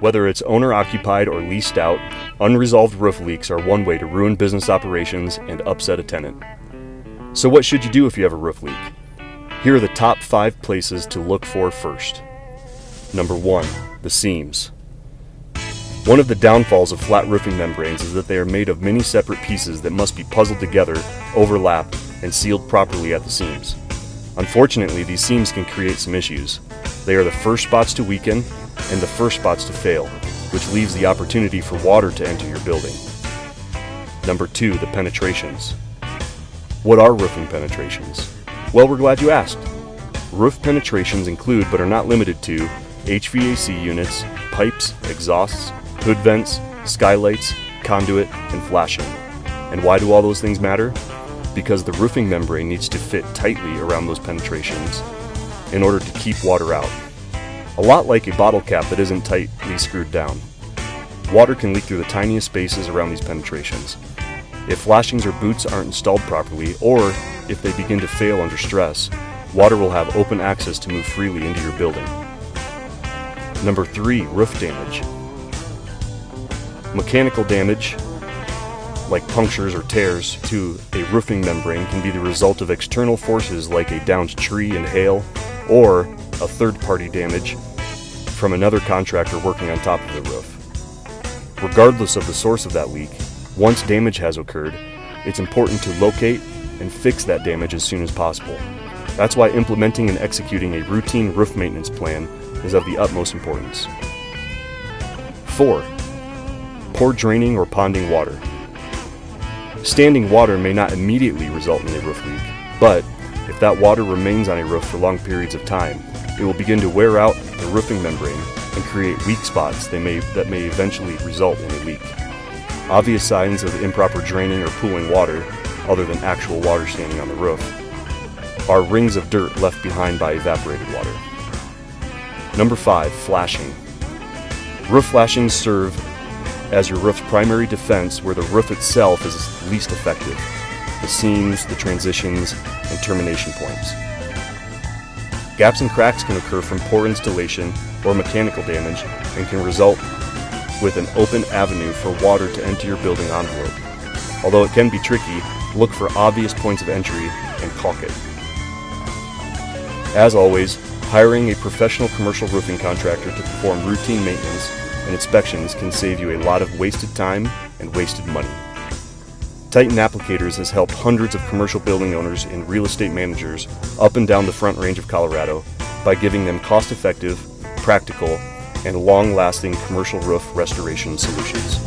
Whether it's owner-occupied or leased out, unresolved roof leaks are one way to ruin business operations and upset a tenant. So what should you do if you have a roof leak? Here are the top 5 places to look for first. Number 1, the seams. One of the downfalls of flat roofing membranes is that they are made of many separate pieces that must be puzzled together, overlapped, and sealed properly at the seams. Unfortunately, these seams can create some issues. They are the first spots to weaken and the first spots to fail, which leaves the opportunity for water to enter your building. Number 2, the penetrations. What are roofing penetrations? Well, we're glad you asked. Roof penetrations include, but are not limited to, HVAC units, pipes, exhausts, hood vents, skylights, conduit, and flashing. And why do all those things matter? Because the roofing membrane needs to fit tightly around those penetrations in order to keep water out. A lot like a bottle cap that isn't tightly screwed down. Water can leak through the tiniest spaces around these penetrations. If flashings or boots aren't installed properly, or if they begin to fail under stress, water will have open access to move freely into your building. Number 3, roof damage. Mechanical damage, like punctures or tears to a roofing membrane, can be the result of external forces like a downed tree and hail, or a third-party damage from another contractor working on top of the roof. Regardless of the source of that leak, once damage has occurred, it's important to locate and fix that damage as soon as possible. That's why implementing and executing a routine roof maintenance plan is of the utmost importance. 4. Poor draining or ponding water. Standing water may not immediately result in a roof leak, but if that water remains on a roof for long periods of time, it will begin to wear out the roofing membrane and create weak spots that may eventually result in a leak. Obvious signs of improper draining or pooling water, other than actual water standing on the roof, are rings of dirt left behind by evaporated water. Number 5, flashing. Roof flashings serve as your roof's primary defense where the roof itself is least effective. The seams, the transitions, and termination points. Gaps and cracks can occur from poor installation or mechanical damage and can result with an open avenue for water to enter your building envelope. Although it can be tricky, look for obvious points of entry and caulk it. As always, hiring a professional commercial roofing contractor to perform routine maintenance and inspections can save you a lot of wasted time and wasted money. Titan Applicators has helped hundreds of commercial building owners and real estate managers up and down the Front Range of Colorado by giving them cost-effective, practical, and long-lasting commercial roof restoration solutions.